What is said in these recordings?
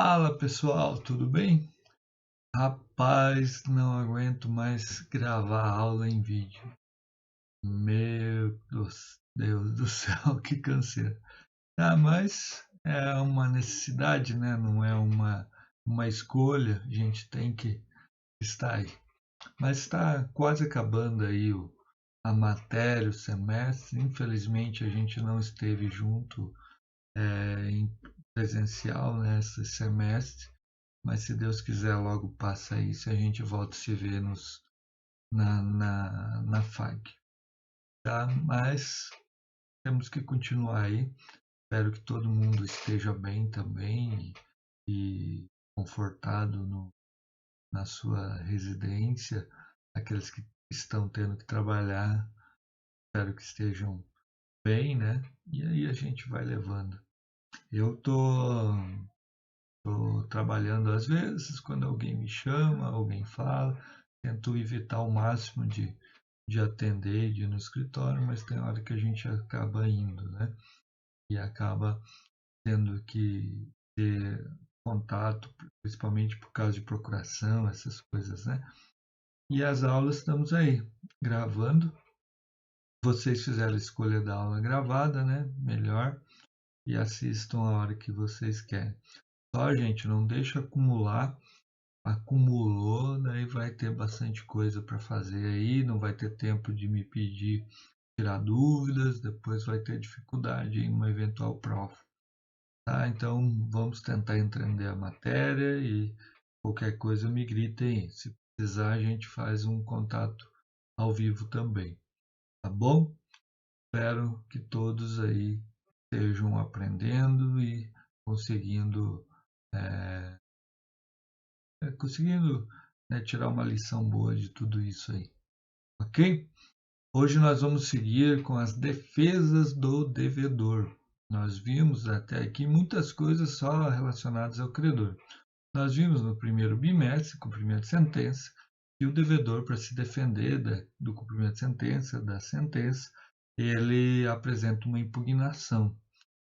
Fala pessoal, tudo bem? Rapaz, não aguento mais gravar aula em vídeo. Meu Deus do céu, que canseira. Mas é uma necessidade, né? Não é uma escolha, a gente tem que estar aí. Mas está quase acabando aí a matéria, o semestre. Infelizmente a gente não esteve junto em presencial nesse semestre. Mas se Deus quiser, logo passa isso e a gente volta a se ver na FAG. Tá? Mas temos que continuar aí. Espero que todo mundo esteja bem também e confortado na sua residência. Aqueles que estão tendo que trabalhar, espero que estejam bem, né? E aí a gente vai levando. Eu tô trabalhando às vezes, quando alguém me chama, alguém fala, tento evitar ao máximo de atender, de ir no escritório, mas tem hora que a gente acaba indo, né? E acaba tendo que ter contato, principalmente por causa de procuração, essas coisas, né? E as aulas estamos aí, gravando. Vocês fizeram a escolha da aula gravada, né? Melhor. E assistam a hora que vocês querem. Só, gente, não deixa acumular. Acumulou, daí vai ter bastante coisa para fazer aí, não vai ter tempo de me pedir tirar dúvidas, depois vai ter dificuldade em uma eventual prova. Tá? Então vamos tentar entender a matéria e qualquer coisa me gritem. Se precisar, a gente faz um contato ao vivo também. Tá bom? Espero que todos aí estejam aprendendo e conseguindo é, conseguindo, né, tirar uma lição boa de tudo isso aí, ok? Hoje nós vamos seguir com as defesas do devedor. Nós vimos até aqui muitas coisas só relacionadas ao credor. Nós vimos no primeiro bimestre, cumprimento de sentença, que o devedor, para se defender do cumprimento de sentença, da sentença, ele apresenta uma impugnação.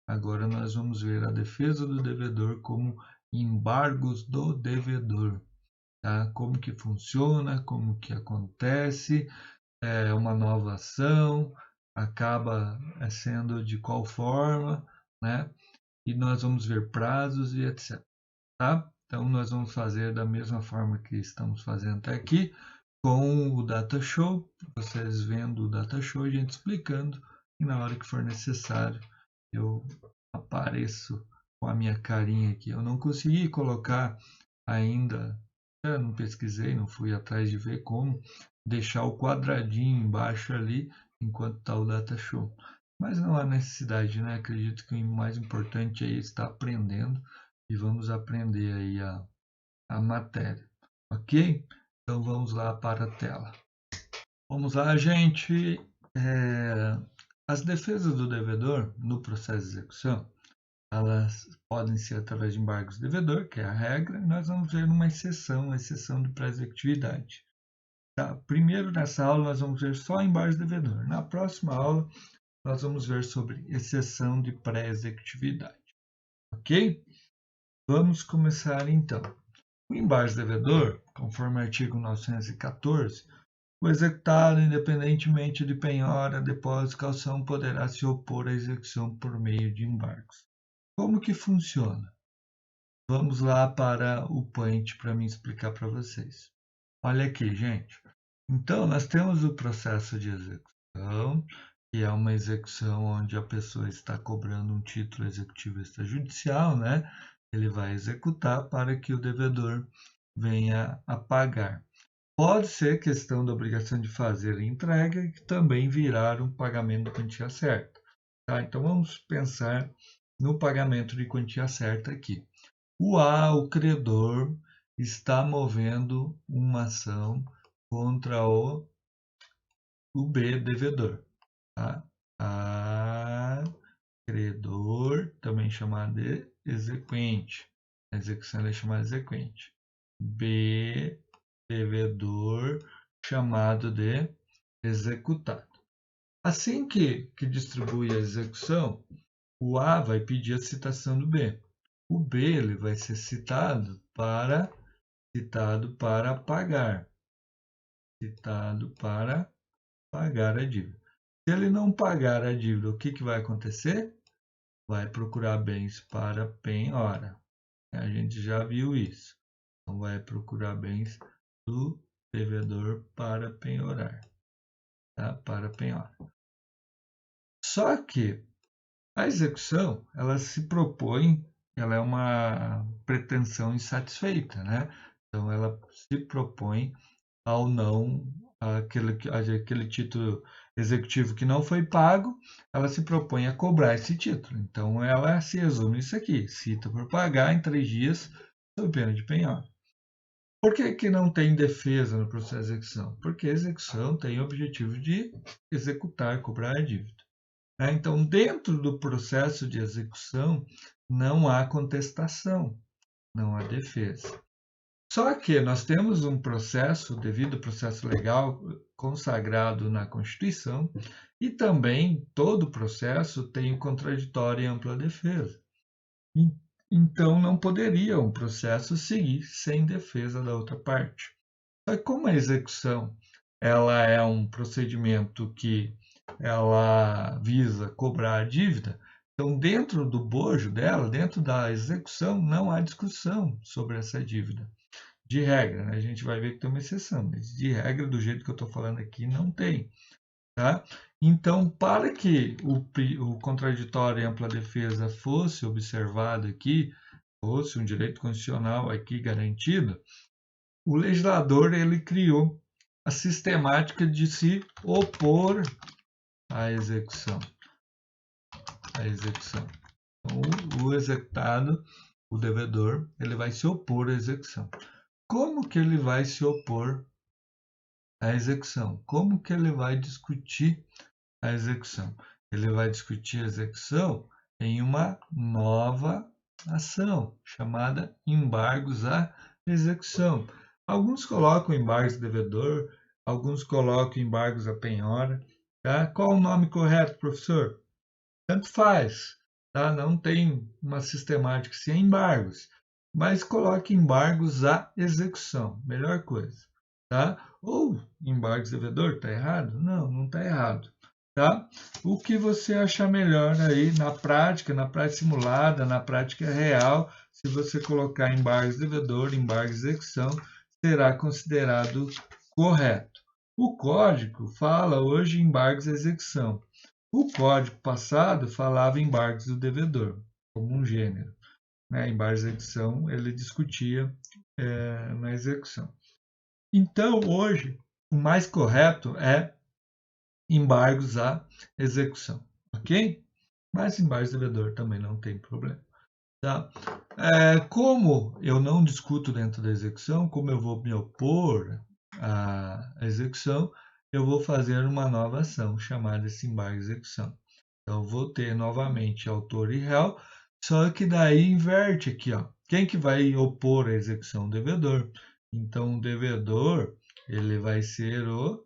Agora nós vamos ver a defesa do devedor como embargos do devedor. Tá? Como que funciona, como que acontece, uma nova ação, acaba sendo de qual forma, né? E nós vamos ver prazos e etc. Tá? Então nós vamos fazer da mesma forma que estamos fazendo até aqui, com o Data Show, vocês vendo o Data Show, a gente explicando, e na hora que for necessário eu apareço com a minha carinha aqui. Eu não consegui colocar ainda, eu não pesquisei, não fui atrás de ver como deixar o quadradinho embaixo ali enquanto está o Data Show. Mas não há necessidade, né? Acredito que o mais importante é estar aprendendo e vamos aprender aí a matéria, ok? Então vamos lá para a tela. Vamos lá, gente. As defesas do devedor no processo de execução, elas podem ser através de embargos do devedor, que é a regra, e nós vamos ver uma exceção de pré-executividade. Tá? Primeiro, nessa aula, nós vamos ver só embargos do devedor. Na próxima aula, nós vamos ver sobre exceção de pré-executividade. Ok? Vamos começar então. O embargo devedor, conforme o artigo 914, o executado, independentemente de penhora, depósito, calção, poderá se opor à execução por meio de embargos. Como que funciona? Vamos lá para o point para me explicar para vocês. Olha aqui, gente. Então, nós temos o processo de execução, que é uma execução onde a pessoa está cobrando um título executivo extrajudicial, né? Ele vai executar para que o devedor venha a pagar. Pode ser questão da obrigação de fazer a entrega, que também virar um pagamento de quantia certa. Tá? Então, vamos pensar no pagamento de quantia certa aqui. O A, o credor, está movendo uma ação contra o B, devedor. Tá? A, credor, também chamado de exequente. A execução é chamada exequente. B, devedor, chamado de executado. Assim que distribui a execução, o A vai pedir a citação do B. O B ele vai ser citado para pagar. Citado para pagar a dívida. Se ele não pagar a dívida, o que vai acontecer? Vai procurar bens para penhora. A gente já viu isso. Então, vai procurar bens do devedor para penhorar. Tá? Para penhora. Só que a execução, ela se propõe, ela é uma pretensão insatisfeita, né? Então, ela se propõe ao não, aquele título executivo que não foi pago, ela se propõe a cobrar esse título. Então, ela se resume nisso aqui, cita por pagar em 3 dias, sob pena de penhora. Por que não tem defesa no processo de execução? Porque a execução tem o objetivo de executar, cobrar a dívida. Então, dentro do processo de execução, não há contestação, não há defesa. Só que nós temos um processo, devido ao processo legal consagrado na Constituição, e também todo processo tem contraditório e ampla defesa. Então, não poderia um processo seguir sem defesa da outra parte. Só que como a execução ela é um procedimento que ela visa cobrar a dívida, então dentro do bojo dela, dentro da execução, não há discussão sobre essa dívida. De regra, né? A gente vai ver que tem uma exceção, mas de regra, do jeito que eu estou falando aqui, não tem. Tá? Então, para que o contraditório e ampla defesa fosse observado aqui, fosse um direito constitucional aqui garantido, o legislador ele criou a sistemática de se opor à execução. Então, o executado, o devedor, ele vai se opor à execução. Como que ele vai se opor à execução? Como que ele vai discutir a execução? Ele vai discutir a execução em uma nova ação, chamada embargos à execução. Alguns colocam embargos ao devedor, alguns colocam embargos à penhora. Tá? Qual o nome correto, professor? Tanto faz. Tá? Não tem uma sistemática se é embargos, mas coloque embargos à execução, melhor coisa. Tá? Ou embargos ao devedor, está errado? Não, não está errado. Tá? O que você achar melhor aí na prática simulada, na prática real, se você colocar embargos devedor, embargos de execução, será considerado correto. O código fala hoje em embargos de execução. O código passado falava em embargos do devedor, como um gênero. Né? Embargos de execução, ele discutia na execução. Então, hoje, o mais correto é embargos à execução, ok? Mas embargos de devedor também não tem problema. Tá? Como eu não discuto dentro da execução, como eu vou me opor à execução, eu vou fazer uma nova ação chamada esse embargo de execução. Então, eu vou ter novamente autor e réu, só que daí inverte aqui. Ó. Quem que vai opor a execução? O devedor. Então, o devedor ele vai ser o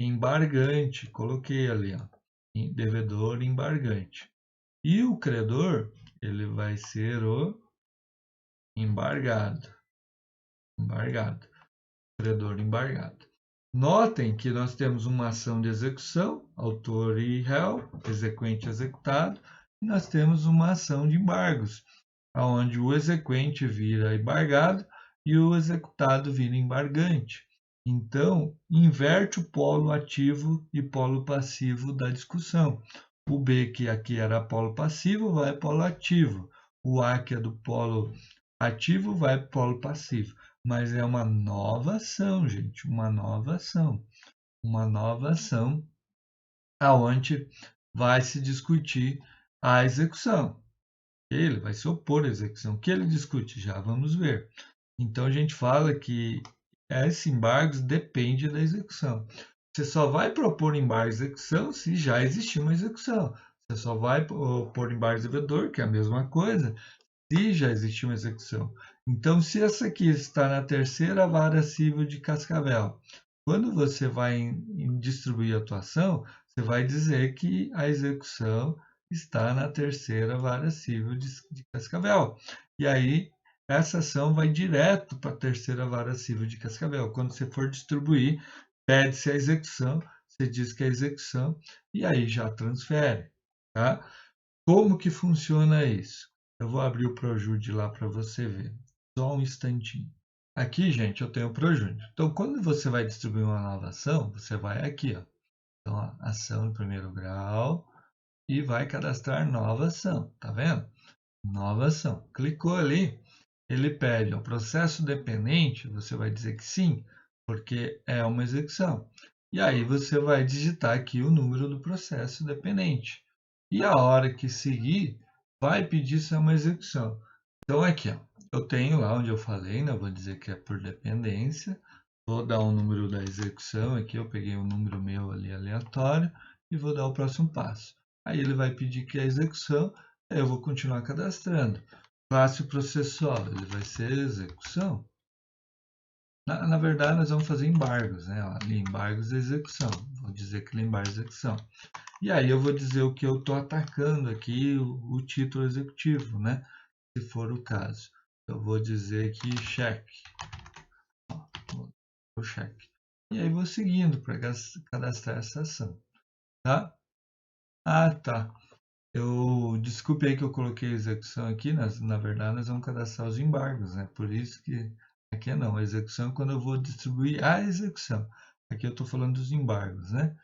embargante, coloquei ali, ó, devedor embargante. E o credor, ele vai ser o embargado. Credor embargado. Notem que nós temos uma ação de execução, autor e réu, exequente e executado, e nós temos uma ação de embargos, onde o exequente vira embargado e o executado vira embargante. Então, inverte o polo ativo e polo passivo da discussão. O B, que aqui era polo passivo, vai para polo ativo. O A, que é do polo ativo, vai para polo passivo. Mas é uma nova ação, gente, uma nova ação. Uma nova ação aonde vai se discutir a execução. Ele vai se opor à execução. O que ele discute? Já vamos ver. Então, a gente fala que esse embargos depende da execução. Você só vai propor embargos de execução se já existir uma execução. Você só vai propor embargos de devedor, que é a mesma coisa, se já existiu uma execução. Então, se essa aqui está na terceira vara civil de Cascavel, quando você vai distribuir a atuação, você vai dizer que a execução está na terceira vara civil de Cascavel. E aí, essa ação vai direto para a terceira vara civil de Cascavel. Quando você for distribuir, pede-se a execução, você diz que é execução, e aí já transfere. Tá? Como que funciona isso? Eu vou abrir o Projude lá para você ver. Só um instantinho. Aqui, gente, eu tenho o Projude. Então, quando você vai distribuir uma nova ação, você vai aqui, ó. Então, ó, ação em primeiro grau e vai cadastrar nova ação. Tá vendo? Nova ação. Clicou ali, ele pede o processo dependente, você vai dizer que sim, porque é uma execução. E aí você vai digitar aqui o número do processo dependente. E a hora que seguir, vai pedir se é uma execução. Então aqui, ó, eu tenho lá onde eu falei, né, eu vou dizer que é por dependência. Vou dar o número da execução aqui, eu peguei um número meu ali aleatório e vou dar o próximo passo. Aí ele vai pedir que é execução, aí eu vou continuar cadastrando. Classe processual, ele vai ser execução. Na verdade, nós vamos fazer embargos, né? Ali, embargos e execução. Vou dizer que embargo e execução. E aí eu vou dizer o que eu estou atacando aqui, o título executivo, né? Se for o caso. Eu vou dizer aqui cheque. O cheque. E aí vou seguindo para cadastrar essa ação, tá? Ah, tá. Desculpe aí que eu coloquei execução aqui, na verdade nós vamos cadastrar os embargos, né? Por isso que aqui não, a execução é quando eu vou distribuir a execução. Aqui eu estou falando dos embargos, né?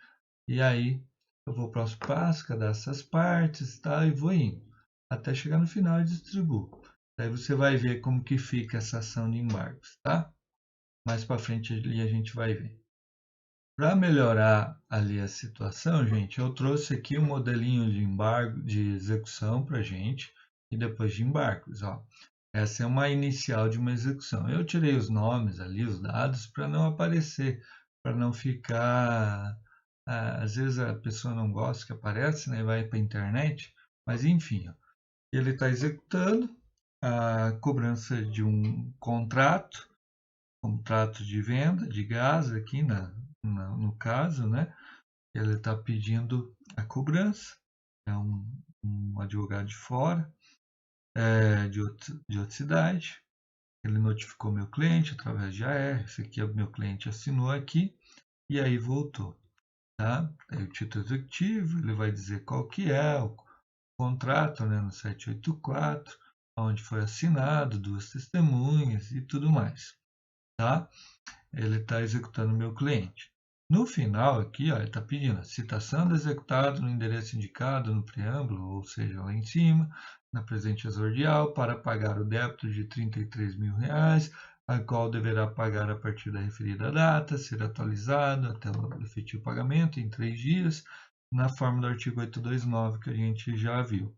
E aí eu vou para o próximo passo, cadastro as partes, tá? E vou indo até chegar no final e distribuo. Daí você vai ver como que fica essa ação de embargos, tá? Mais para frente ali a gente vai ver. Para melhorar ali a situação, gente, eu trouxe aqui um modelinho de embargo, de execução para gente e depois de embargos. Ó. Essa é uma inicial de uma execução. Eu tirei os nomes ali, os dados, para não aparecer, para não ficar. Às vezes a pessoa não gosta que aparece, né? Vai para a internet, mas enfim, ó, ele está executando a cobrança de um contrato de venda de gás aqui no caso, né? Ele está pedindo a cobrança, é um advogado de fora, de outra cidade. Ele notificou meu cliente através de AR, esse aqui é o meu cliente assinou aqui e aí voltou, tá? Aí o título executivo, ele vai dizer qual que é o contrato, né, no 784, onde foi assinado, duas testemunhas e tudo mais, tá? Ele está executando o meu cliente. No final aqui, ó, ele está pedindo a citação do executado no endereço indicado no preâmbulo, ou seja, lá em cima, na presente exordial, para pagar o débito de R$ 33.000, a qual deverá pagar a partir da referida data, ser atualizado até o efetivo pagamento em 3 dias, na forma do artigo 829 que a gente já viu.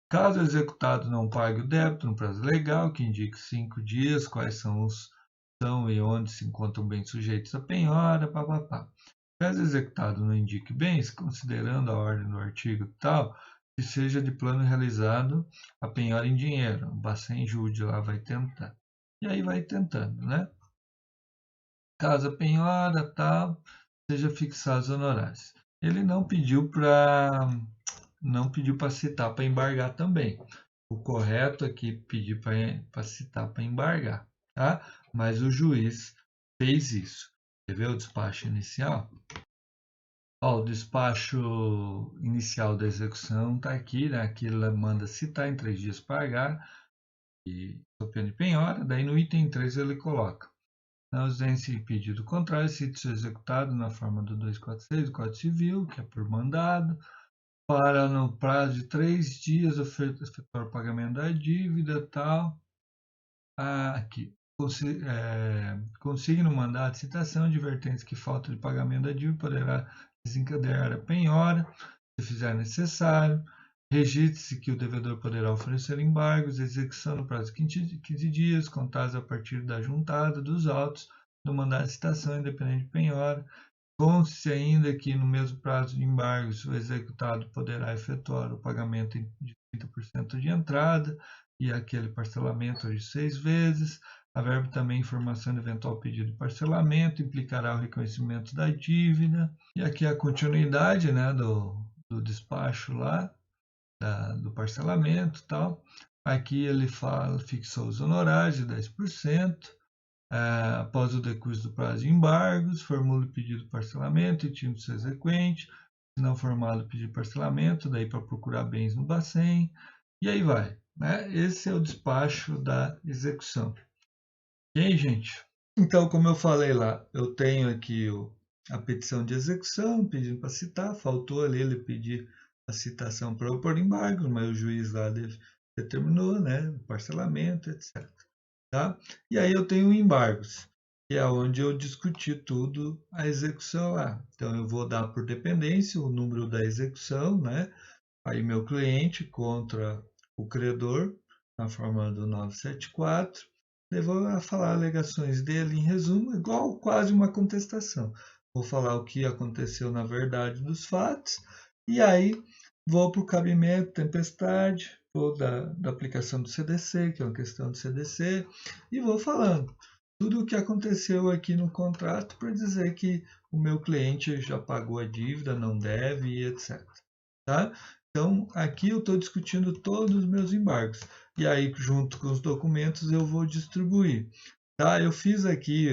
Caso o executado não pague o débito no prazo legal, que indique 5 dias, quais são e onde se encontram bens sujeitos a penhora, papapá. Caso o executado não indique bens, considerando a ordem do artigo tal, que seja de plano realizado a penhora em dinheiro. O Bacen Jude lá vai tentar. E aí vai tentando, né? Caso a penhora tal, seja fixados honorários. Ele não pediu para citar para embargar também. O correto aqui é pedir para citar para embargar, tá? Mas o juiz fez isso. Você vê o despacho inicial? Ó, o despacho inicial da execução está aqui, né? Aqui ele manda citar em 3 dias pagar e sob pena de penhora. Daí no item 3 ele coloca: na ausência de pedido contrário, cite-se executado na forma do 246 do Código Civil, que é por mandado, para no prazo de 3 dias efetuar o pagamento da dívida tal. Aqui. Consigne no mandato de citação advertência que falta de pagamento da dívida poderá desencadear a penhora, se fizer necessário. Registre-se que o devedor poderá oferecer embargos, execução no prazo de 15 dias, contados a partir da juntada dos autos do mandato de citação independente de penhora. Conste ainda que, no mesmo prazo de embargos, o executado poderá efetuar o pagamento de 30% de entrada e aquele parcelamento de 6 vezes. Haver também informação de eventual pedido de parcelamento, implicará o reconhecimento da dívida. E aqui a continuidade, né, do despacho lá, do parcelamento e tal. Aqui ele fixou os honorários de 10%, após o decurso do prazo de embargos, formula o pedido de parcelamento e time do seu exequente, se não formado o pedido de parcelamento, daí para procurar bens no Bacen, e aí vai. Né? Esse é o despacho da execução. Ok, gente? Então, como eu falei lá, eu tenho aqui a petição de execução, pedindo para citar, faltou ali ele pedir a citação para eu pôr embargo, mas o juiz lá determinou, né, o parcelamento, etc. Tá? E aí eu tenho embargos, que é onde eu discuti tudo a execução lá. Então eu vou dar por dependência o número da execução, né? Aí meu cliente contra o credor, na forma do 974, levou a falar alegações dele em resumo, igual quase uma contestação. Vou falar o que aconteceu na verdade dos fatos, e aí vou para o cabimento, tempestade, vou da aplicação do CDC, que é uma questão do CDC, e vou falando tudo o que aconteceu aqui no contrato para dizer que o meu cliente já pagou a dívida, não deve e etc. Tá? Então, aqui eu estou discutindo todos os meus embargos. E aí, junto com os documentos, eu vou distribuir. Tá? Eu fiz aqui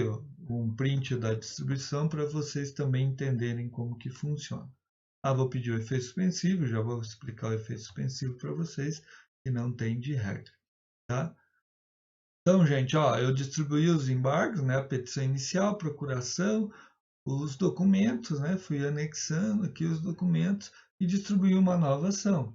um print da distribuição para vocês também entenderem como que funciona. Vou pedir o efeito suspensivo, já vou explicar o efeito suspensivo para vocês, que não tem de regra. Tá? Então, gente, eu distribuí os embargos, né, a petição inicial, procuração, os documentos, né, fui anexando aqui os documentos e distribuí uma nova ação.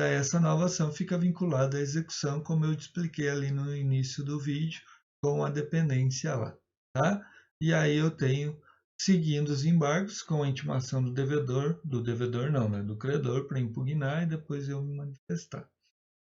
Essa nova ação fica vinculada à execução, como eu expliquei ali no início do vídeo, com a dependência lá. Tá? E aí eu tenho, seguindo os embargos, com a intimação do devedor não, né, do credor, para impugnar e depois eu me manifestar.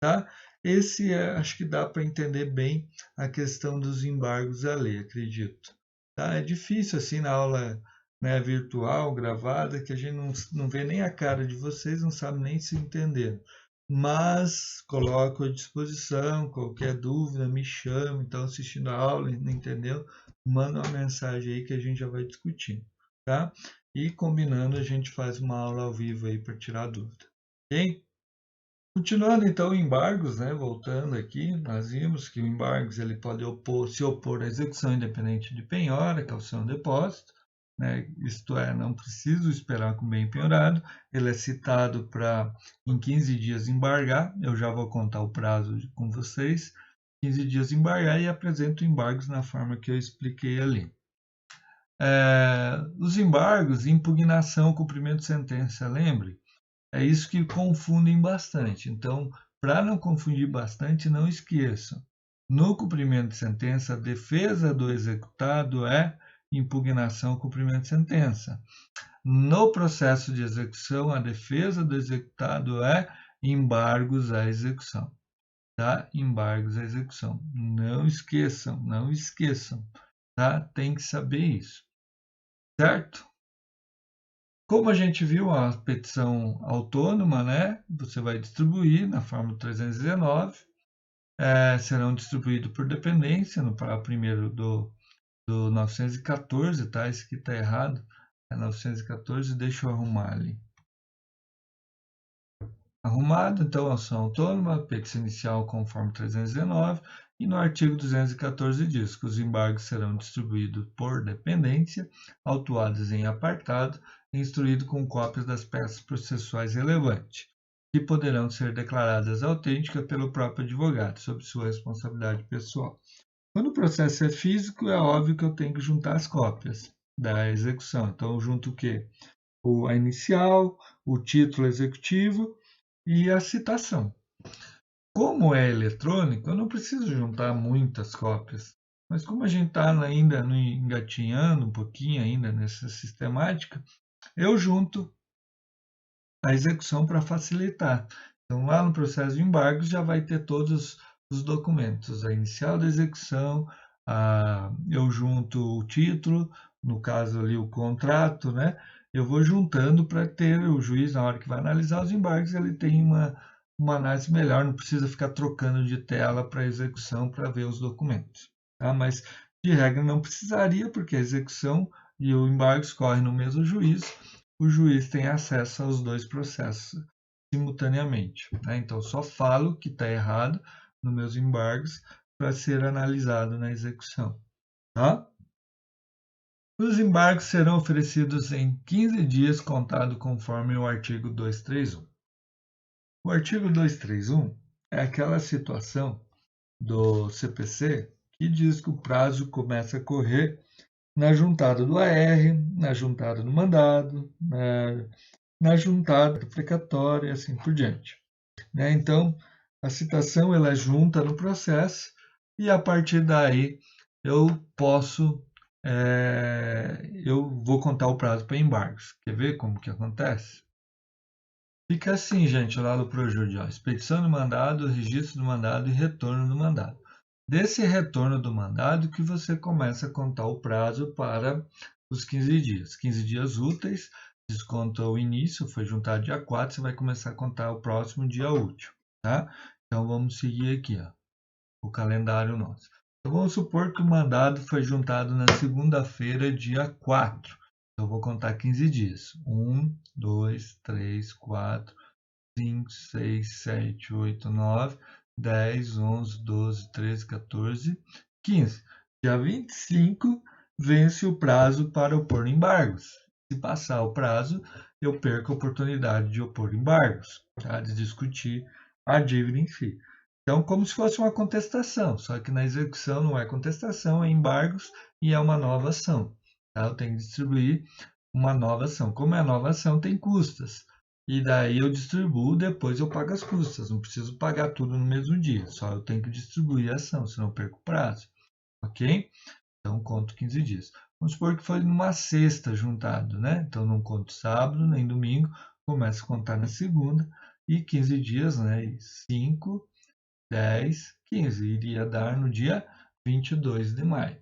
Tá? Esse acho que dá para entender bem a questão dos embargos à lei, acredito. Tá? É difícil assim na aula, né, virtual, gravada, que a gente não vê nem a cara de vocês, não sabe nem se entender. Mas coloco à disposição, qualquer dúvida, me chame, então assistindo a aula, não entendeu? Manda uma mensagem aí que a gente já vai discutindo. Tá? E combinando, a gente faz uma aula ao vivo aí para tirar dúvida. Ok? Continuando então embargos, né, voltando aqui, nós vimos que o embargos ele pode se opor à execução independente de penhora, calção depósito, né, isto é, não preciso esperar com bem penhorado, ele é citado para em 15 dias embargar, eu já vou contar o prazo com vocês, 15 dias embargar e apresento embargos na forma que eu expliquei ali. Os embargos, impugnação, cumprimento de sentença, lembre? É isso que confundem bastante. Então, para não confundir bastante, não esqueçam. No cumprimento de sentença, a defesa do executado é impugnação, cumprimento de sentença. No processo de execução, a defesa do executado é embargos à execução. Tá? Embargos à execução. Não esqueçam, não esqueçam. Tá? Tem que saber isso. Certo? Como a gente viu, a petição autônoma, né, você vai distribuir na forma 319, serão distribuídos por dependência, no parágrafo primeiro do 914, tá? Esse aqui está errado, é 914, deixa eu arrumar ali. Arrumado, então, ação autônoma, petição inicial conforme 319, e no artigo 214 diz que os embargos serão distribuídos por dependência, autuados em apartado, instruído com cópias das peças processuais relevantes, que poderão ser declaradas autênticas pelo próprio advogado, sob sua responsabilidade pessoal. Quando o processo é físico, é óbvio que eu tenho que juntar as cópias da execução. Então, eu junto o quê? A inicial, o título executivo e a citação. Como é eletrônico, eu não preciso juntar muitas cópias. Mas como a gente está ainda engatinhando um pouquinho ainda nessa sistemática, eu junto a execução para facilitar. Então, lá no processo de embargos já vai ter todos os documentos, a inicial da execução, eu junto o título, no caso ali o contrato, né? Eu vou juntando para ter o juiz, na hora que vai analisar os embargos, ele tem uma análise melhor, não precisa ficar trocando de tela para execução para ver os documentos. Tá? Mas, de regra, não precisaria, porque a execução e o embargo correm no mesmo juiz, o juiz tem acesso aos dois processos, simultaneamente, né? Então, só falo que está errado nos meus embargos para ser analisado na execução, tá? Os embargos serão oferecidos em 15 dias contado conforme o artigo 231. O artigo 231 é aquela situação do CPC que diz que o prazo começa a correr na juntada do AR, na juntada do mandado, na juntada precatória e assim por diante, né? Então, a citação ela é junta no processo e a partir daí eu posso, eu vou contar o prazo para embargos. Quer ver como que acontece? Fica assim, gente, lá no Projude, ó, expedição do mandado, registro do mandado e retorno do mandado. Desse retorno do mandado que você começa a contar o prazo para os 15 dias. 15 dias úteis, desconta o início, foi juntado dia 4, você vai começar a contar o próximo dia útil, tá? Então vamos seguir aqui, ó, o calendário nosso. Então vamos supor que o mandado foi juntado na segunda-feira, dia 4. Então eu vou contar 15 dias. 1, 2, 3, 4, 5, 6, 7, 8, 9, 10, 11, 12, 13, 14, 15. Dia 25 vence o prazo para opor embargos. Se passar o prazo, eu perco a oportunidade de opor embargos, tá? De discutir a dívida em si. Então, como se fosse uma contestação, só que na execução não é contestação, é embargos e é uma nova ação. Tá? Eu tenho que distribuir uma nova ação. Como é nova ação, tem custas. E daí eu distribuo, depois eu pago as custas. Não preciso pagar tudo no mesmo dia, só eu tenho que distribuir a ação, senão eu perco o prazo. Ok? Então, conto 15 dias. Vamos supor que foi numa sexta juntado, né? Então, não conto sábado nem domingo, começo a contar na segunda e 15 dias, né? 5, 10, 15. Iria dar no dia 22 de maio,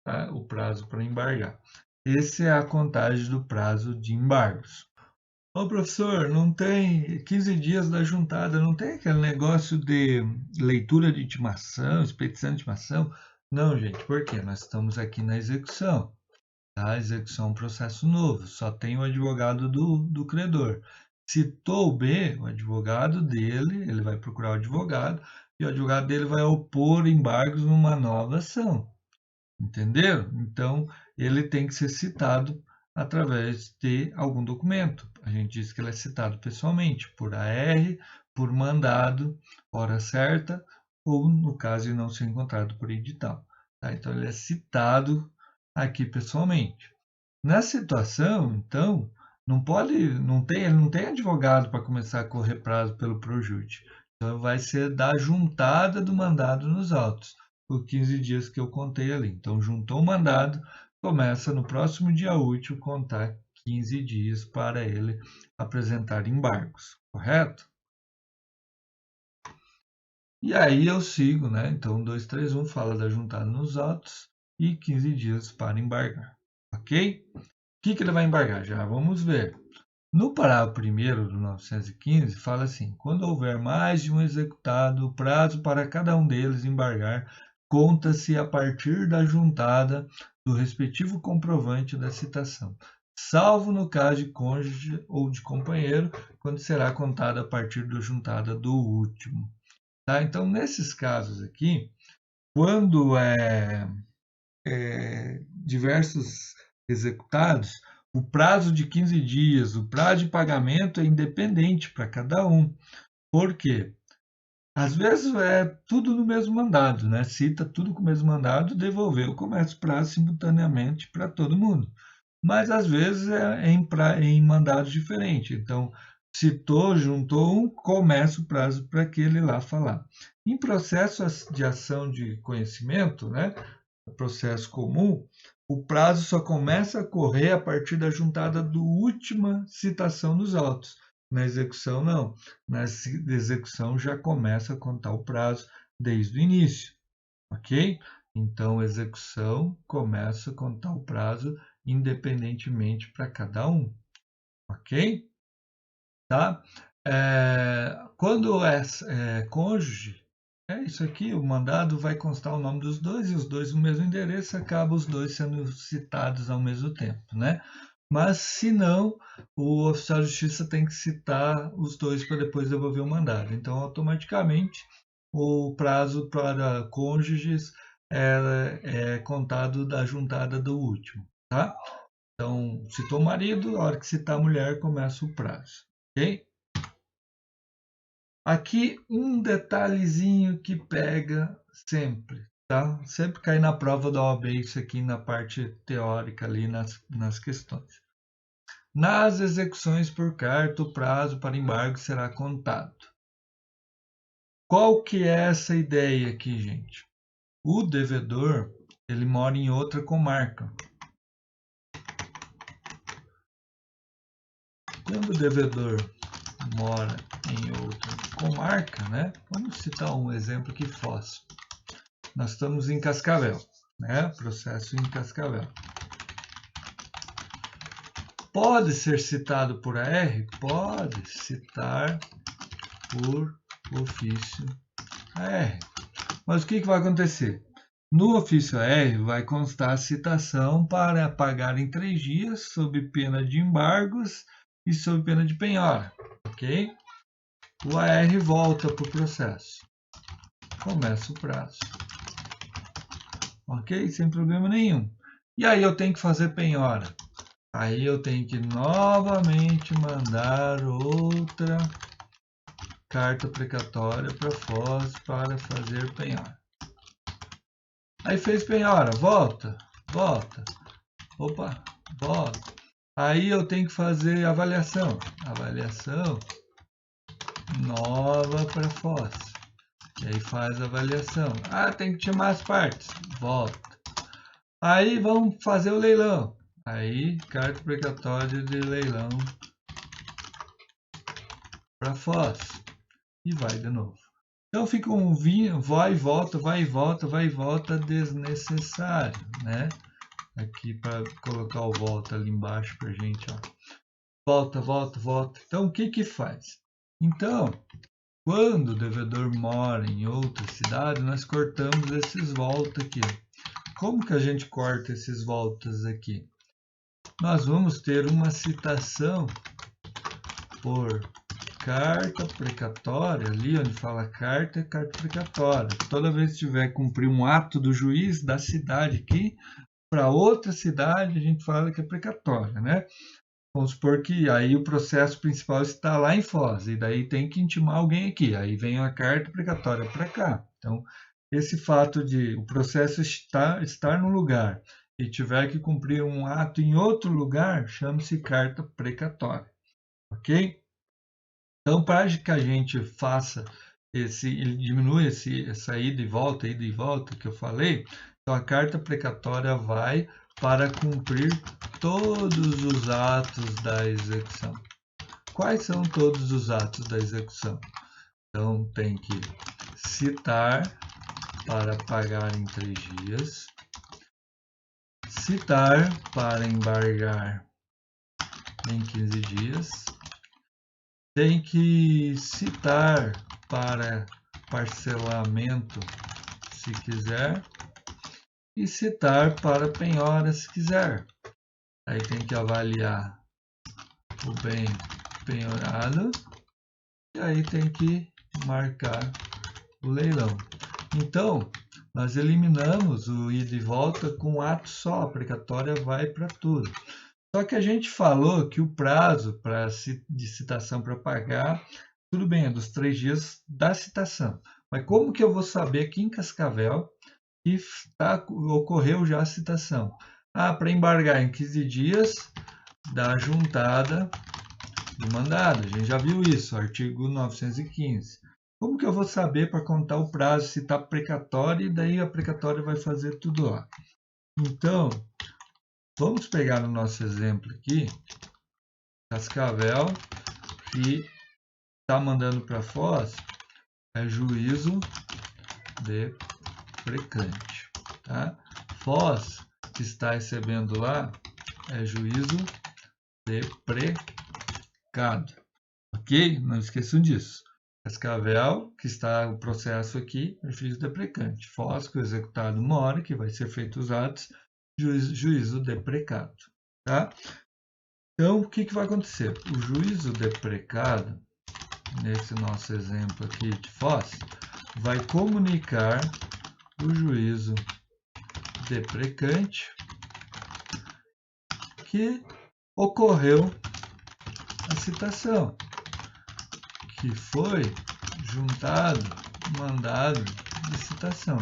tá? O prazo para embargar. Essa é a contagem do prazo de embargos. Ô professor, não tem 15 dias da juntada, não tem aquele negócio de leitura de intimação, expedição de intimação? Não, gente, por quê? Nós estamos aqui na execução. Tá? A execução é um processo novo, só tem o advogado do credor. Citou o B, o advogado dele, ele vai procurar o advogado, e o advogado dele vai opor embargos numa nova ação. Entenderam? Então, ele tem que ser citado através de algum documento. A gente diz que ele é citado pessoalmente, por AR, por mandado, hora certa, ou no caso de não ser encontrado por edital. Tá? Então, ele é citado aqui pessoalmente. Na situação, então, ele não tem advogado para começar a correr prazo pelo Projude. Então, vai ser da juntada do mandado nos autos, por 15 dias que eu contei ali. Então, juntou o mandado, começa no próximo dia útil contar 15 dias para ele apresentar embargos, correto? E aí eu sigo, né? Então, 231 fala da juntada nos autos e 15 dias para embargar, ok? O que ele vai embargar? Já vamos ver. No parágrafo 1º do 915, fala assim: quando houver mais de um executado, o prazo para cada um deles embargar conta-se a partir da juntada do respectivo comprovante da citação, salvo no caso de cônjuge ou de companheiro, quando será contada a partir da juntada do último. Tá? Então, nesses casos aqui, quando diversos executados, o prazo de 15 dias, o prazo de pagamento é independente para cada um. Por quê? Às vezes é tudo no mesmo mandado, né? Cita tudo com o mesmo mandado, devolveu, começa o prazo simultaneamente para todo mundo. Mas às vezes em mandados diferentes. Então, citou, juntou um, começa o prazo para aquele lá falar. Em processo de ação de conhecimento, né? Processo comum, o prazo só começa a correr a partir da juntada do última citação nos autos. Na execução, não. Na execução já começa a contar o prazo desde o início, ok? Então, a execução começa a contar o prazo independentemente para cada um, ok? Tá? Quando é cônjuge, é isso aqui, o mandado vai constar o nome dos dois e os dois no mesmo endereço, acaba os dois sendo citados ao mesmo tempo, né? mas se não, o oficial de justiça tem que citar os dois para depois devolver o mandado. Então, automaticamente, o prazo para cônjuges é contado da juntada do último, tá? Então, citou o marido, a hora que citar a mulher, começa o prazo, ok? Aqui um detalhezinho que pega sempre, tá? Sempre cai na prova da OAB isso aqui na parte teórica ali nas questões. Nas execuções por carta, o prazo para embargo será contado. Qual que é essa ideia aqui, gente? O devedor, ele mora em outra comarca. Quando o devedor mora em outra comarca, né? Vamos citar um exemplo aqui fácil. Nós estamos em Cascavel, né? Processo em Cascavel. Pode ser citado por AR? Pode citar por ofício AR. Mas o que vai acontecer? No ofício AR vai constar a citação para pagar em 3 dias, sob pena de embargos e sob pena de penhora, ok? O AR volta para o processo. Começa o prazo. Ok? Sem problema nenhum. E aí eu tenho que fazer penhora. Aí eu tenho que novamente mandar outra carta precatória para Foz para fazer penhora. Aí fez penhora, volta, volta. Opa, volta. Aí eu tenho que fazer avaliação. Avaliação nova para Foz. E aí faz a avaliação. Ah, tem que chamar as partes. Volta. Aí vamos fazer o leilão. Aí, carta precatória de leilão para Foz. E vai de novo. Então fica um vai e volta, vai e volta, vai e volta desnecessário, né? Aqui para colocar o volta ali embaixo para gente, ó. Volta, volta, volta. Então o que que faz? Então, quando o devedor mora em outra cidade, nós cortamos esses voltas aqui. Como que a gente corta esses voltas aqui? Nós vamos ter uma citação por carta precatória, ali onde fala carta, é carta precatória. Toda vez que tiver que cumprir um ato do juiz da cidade aqui, para outra cidade, a gente fala que é precatória, né? Vamos supor que aí o processo principal está lá em Foz, e daí tem que intimar alguém aqui. Aí vem a carta precatória para cá. Então, esse fato de o processo estar no lugar e tiver que cumprir um ato em outro lugar, chama-se carta precatória. Ok? Então, para que a gente faça diminua essa ida e volta que eu falei, então a carta precatória vai para cumprir todos os atos da execução. Quais são todos os atos da execução? Então, tem que citar para pagar em 3 dias, citar para embargar em 15 dias, tem que citar para parcelamento, se quiser, e citar para penhora, se quiser. Aí tem que avaliar o bem penhorado e aí tem que marcar o leilão. Então, nós eliminamos o ida e volta com um ato só, a precatória vai para tudo. Só que a gente falou que o prazo de citação para pagar, tudo bem, é dos 3 dias da citação. Mas como que eu vou saber aqui em Cascavel que ocorreu já a citação? Ah, para embargar em 15 dias da juntada do mandado. A gente já viu isso, artigo 915. Como que eu vou saber para contar o prazo se está precatório e daí a precatória vai fazer tudo lá? Então, vamos pegar no nosso exemplo aqui, Cascavel, que está mandando para Foz, é juízo de precante. Tá? Foz, que está recebendo lá, é juízo de precado. Ok? Não esqueçam disso. Cascavel, que está o processo aqui, é juízo de precante. Foz, que o executado mora, que vai ser feito os atos, juízo de precado. Tá? Então, o que vai acontecer? O juízo deprecado, nesse nosso exemplo aqui de Foz, vai comunicar o juízo deprecante que ocorreu a citação, que foi juntado, mandado de citação.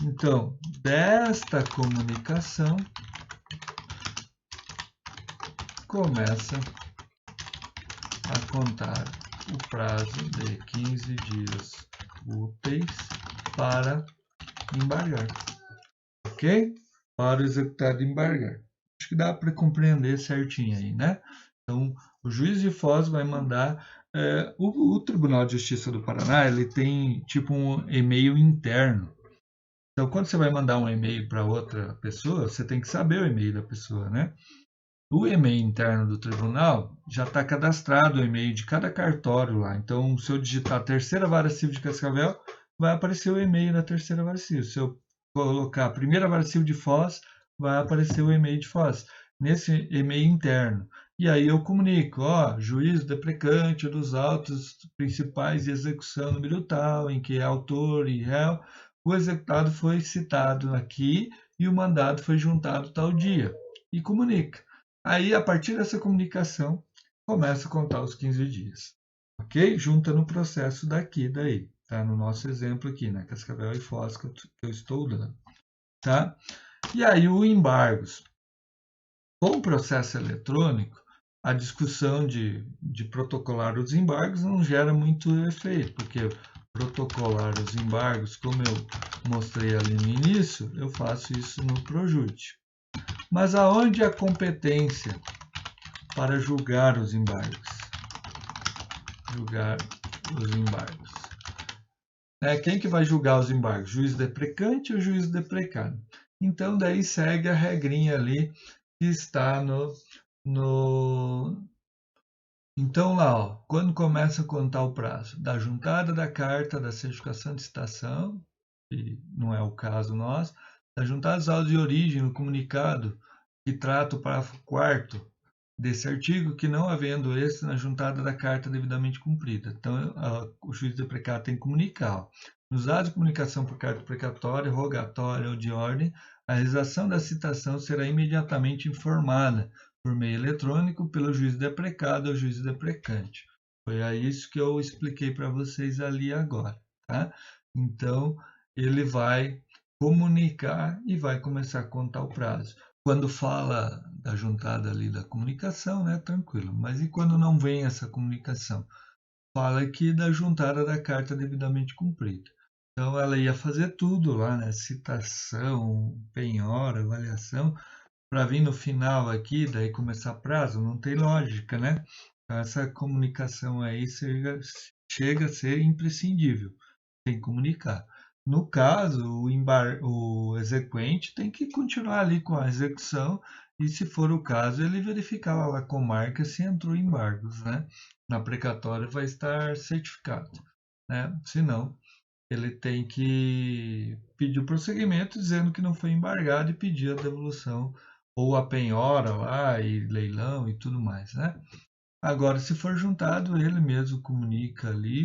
Então, desta comunicação, começa a contar o prazo de 15 dias úteis para embargar. Ok? Para o executado embargar. Acho que dá para compreender certinho aí, né? Então, o juiz de Foz vai mandar... o Tribunal de Justiça do Paraná, ele tem tipo um e-mail interno. Então, quando você vai mandar um e-mail para outra pessoa, você tem que saber o e-mail da pessoa, né? O e-mail interno do tribunal já está cadastrado o e-mail de cada cartório lá. Então, se eu digitar Terceira Vara Civil de Cascavel, vai aparecer o e-mail da Terceira Vara Civil. Se eu colocar Primeira Vara Civil de Foz, vai aparecer o e-mail de Foz, nesse e-mail interno. E aí eu comunico, juízo deprecante dos autos principais de execução número tal, em que é autor e réu, o executado foi citado aqui e o mandado foi juntado tal dia. E comunica. Aí, a partir dessa comunicação, começa a contar os 15 dias. Ok? Junta no processo daqui, daí. Tá? No nosso exemplo aqui, né? Cascavel e Foz que eu estou dando. Tá? E aí, o embargos. Com o processo eletrônico, a discussão de protocolar os embargos não gera muito efeito, porque protocolar os embargos, como eu mostrei ali no início, eu faço isso no Projute. Mas aonde a competência para julgar os embargos? Julgar os embargos. Quem que vai julgar os embargos? Juiz deprecante ou juiz deprecado? Então, daí segue a regrinha ali que está no... Então, lá, quando começa a contar o prazo da juntada da carta da certificação de citação, que não é o caso nosso, da juntada dos autos de origem no comunicado que trata o parágrafo 4º desse artigo, que não havendo esse na juntada da carta devidamente cumprida. Então, o juiz deprecado tem que comunicar. Nos atos de comunicação por carta precatória, rogatória ou de ordem, a realização da citação será imediatamente informada por meio eletrônico pelo juiz deprecado ou juiz deprecante. Foi isso que eu expliquei para vocês ali agora. Tá? Então, ele vai comunicar e vai começar a contar o prazo. Quando fala da juntada ali da comunicação, né, tranquilo. Mas e quando não vem essa comunicação? Fala aqui da juntada da carta devidamente cumprida. Então ela ia fazer tudo lá, né, citação, penhora, avaliação, para vir no final aqui, daí começar prazo, não tem lógica, né? Então, essa comunicação aí chega a ser imprescindível, tem que comunicar. No caso, o exequente tem que continuar ali com a execução e, se for o caso, ele verificar lá na comarca se entrou embargos, né? Na precatória vai estar certificado, né? Se não, ele tem que pedir o prosseguimento dizendo que não foi embargado e pedir a devolução ou a penhora lá e leilão e tudo mais, né? Agora, se for juntado, ele mesmo comunica ali,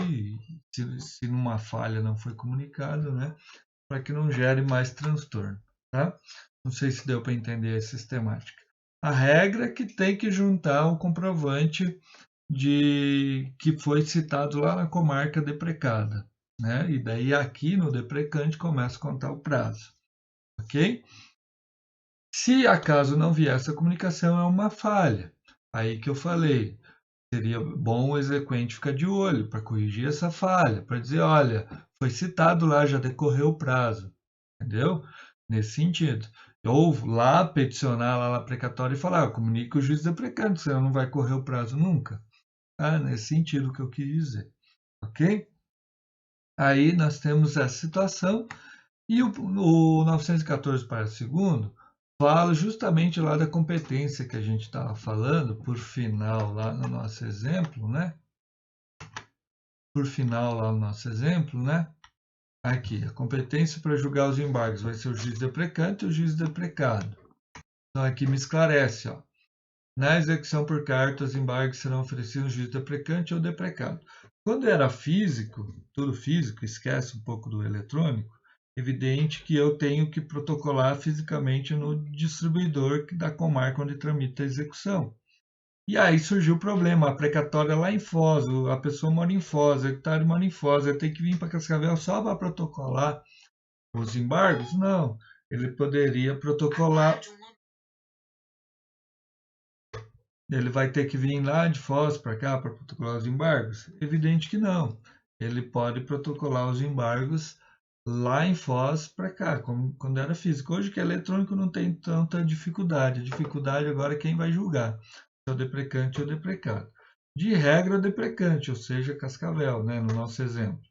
se numa falha não foi comunicado, né? Para que não gere mais transtorno, tá? Não sei se deu para entender a sistemática. A regra é que tem que juntar o comprovante de que foi citado lá na comarca deprecada, né? E daí aqui no deprecante começa a contar o prazo, ok? Se acaso não vier essa comunicação, é uma falha. Aí que eu falei, seria bom o exequente ficar de olho para corrigir essa falha, para dizer, olha, foi citado lá, já decorreu o prazo, entendeu? Nesse sentido. Ou lá peticionar lá na precatória e falar, comunique o juiz deprecante, senão não vai correr o prazo nunca. Nesse sentido que eu quis dizer, ok? Aí nós temos essa situação e o 914, parágrafo 2º, fala justamente lá da competência que a gente estava falando, por final, lá no nosso exemplo, né? Por final, lá no nosso exemplo, né? Aqui, a competência para julgar os embargos vai ser o juiz deprecante e o juiz deprecado. Então, aqui me esclarece, ó. Na execução por carta, os embargos serão oferecidos no juízo deprecante ou deprecado. Quando era físico, tudo físico, esquece um pouco do eletrônico, evidente que eu tenho que protocolar fisicamente no distribuidor da comarca onde tramita a execução. E aí surgiu o problema, a precatória lá em Foz, a pessoa mora em Foz, o hectare mora em Foz, eu tenho que vir para Cascavel só para protocolar os embargos? Não, ele poderia protocolar. Ele vai ter que vir lá de Foz para cá para protocolar os embargos? Evidente que não. Ele pode protocolar os embargos lá em Foz para cá, como quando era físico. Hoje que é eletrônico não tem tanta dificuldade. A dificuldade agora é quem vai julgar, se é o deprecante ou o deprecado. De regra, o deprecante, ou seja, Cascavel, né, no nosso exemplo.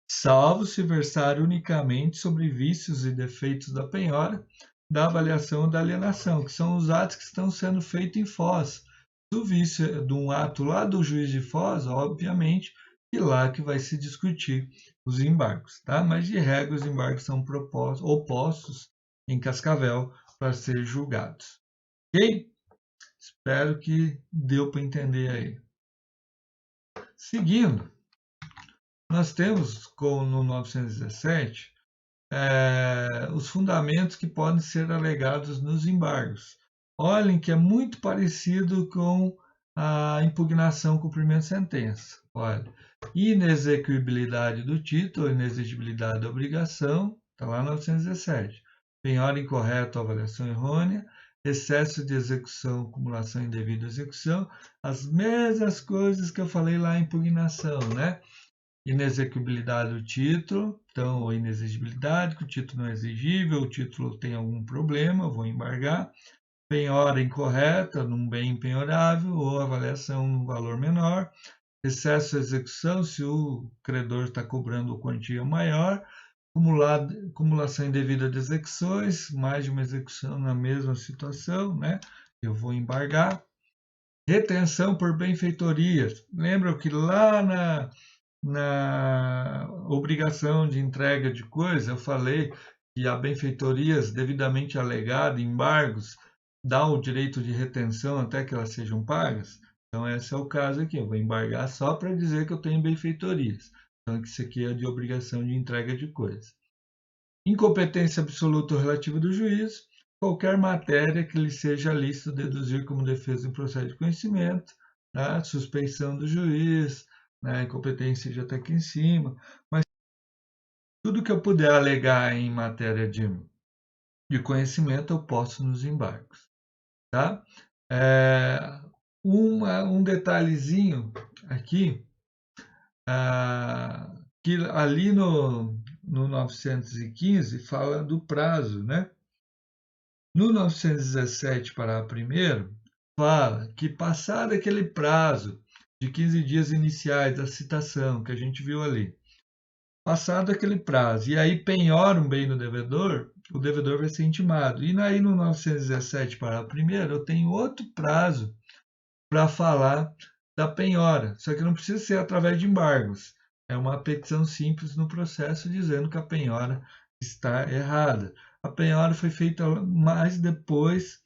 Salvo se versar unicamente sobre vícios e defeitos da penhora, da avaliação da alienação, que são os atos que estão sendo feitos em Foz. Do vício de um ato lá do juiz de Foz, obviamente, e lá que vai se discutir os embargos, tá? Mas de regra os embargos são opostos em Cascavel para ser julgados. Ok? Espero que deu para entender aí. Seguindo, nós temos no 917 os fundamentos que podem ser alegados nos embargos. Olhem que é muito parecido com a impugnação cumprimento de sentença. Olha, inexequibilidade do título, inexigibilidade da obrigação, está lá no 917. Penhora incorreta ou avaliação errônea, excesso de execução, acumulação indevida execução, as mesmas coisas que eu falei lá em impugnação, né? Inexequibilidade do título, então, ou inexigibilidade, que o título não é exigível, o título tem algum problema, eu vou embargar. Penhora incorreta num bem penhorável ou avaliação num valor menor. Excesso de execução, se o credor está cobrando quantia maior. Acumulação indevida de execuções, mais de uma execução na mesma situação, né? Eu vou embargar. Retenção por benfeitorias. Lembram que lá na obrigação de entrega de coisa, eu falei que a benfeitorias devidamente alegada, embargos, dá o direito de retenção até que elas sejam pagas. Então, esse é o caso aqui. Eu vou embargar só para dizer que eu tenho benfeitorias. Então, isso aqui é de obrigação de entrega de coisa. Incompetência absoluta ou relativa do juiz. Qualquer matéria que lhe seja lícito deduzir como defesa em processo de conhecimento. Tá? Suspeição do juiz, né? Incompetência já está aqui em cima. Mas tudo que eu puder alegar em matéria de conhecimento, eu posso nos embargos. Tá? Um detalhezinho aqui, que ali no 915 fala do prazo, né? No 917, parágrafo 1º, fala que passado aquele prazo de 15 dias iniciais da citação que a gente viu ali, passado aquele prazo, e aí penhora um bem no devedor, o devedor vai ser intimado. E aí no 917, parágrafo 1º, eu tenho outro prazo para falar da penhora, só que não precisa ser através de embargos. É uma petição simples no processo dizendo que a penhora está errada. A penhora foi feita mais depois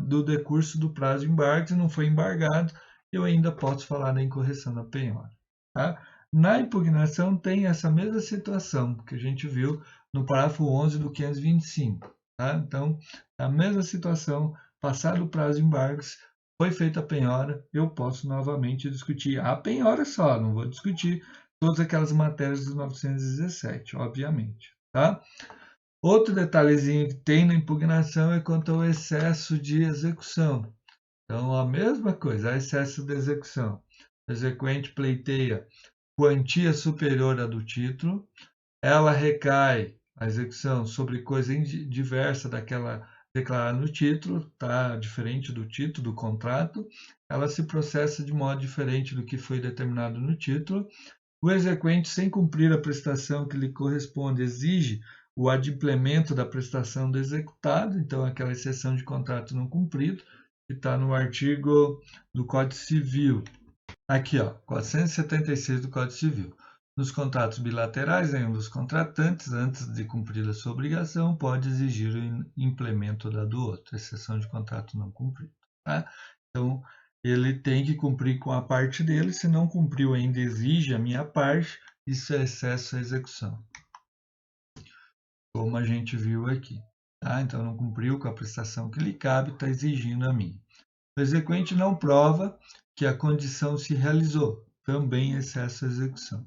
do decurso do prazo de embargos e não foi embargado, eu ainda posso falar da incorreção da penhora. Tá? Na impugnação tem essa mesma situação que a gente viu no parágrafo 11 do 525. Tá? Então, a mesma situação, passado o prazo de embargos, foi feita a penhora, eu posso novamente discutir a penhora só, não vou discutir todas aquelas matérias do 917, obviamente. Tá? Outro detalhezinho que tem na impugnação é quanto ao excesso de execução. Então, a mesma coisa, excesso de execução. O exequente pleiteia quantia superior à do título, ela recai, a execução, sobre coisa diversa daquela declarada no título, tá? Diferente do título, do contrato, ela se processa de modo diferente do que foi determinado no título. O exequente, sem cumprir a prestação que lhe corresponde, exige o adimplemento da prestação do executado, então aquela exceção de contrato não cumprido, que está no artigo do Código Civil. Aqui, ó, 476 do Código Civil. Nos contratos bilaterais, nenhum dos contratantes, antes de cumprir a sua obrigação, pode exigir o implemento da do outro, exceção de contrato não cumprido. Tá? Então, ele tem que cumprir com a parte dele, se não cumpriu ainda exige a minha parte, isso é excesso à execução, como a gente viu aqui. Tá? Então, não cumpriu com a prestação que lhe cabe, está exigindo a mim. O exequente não prova que a condição se realizou, também excesso à execução.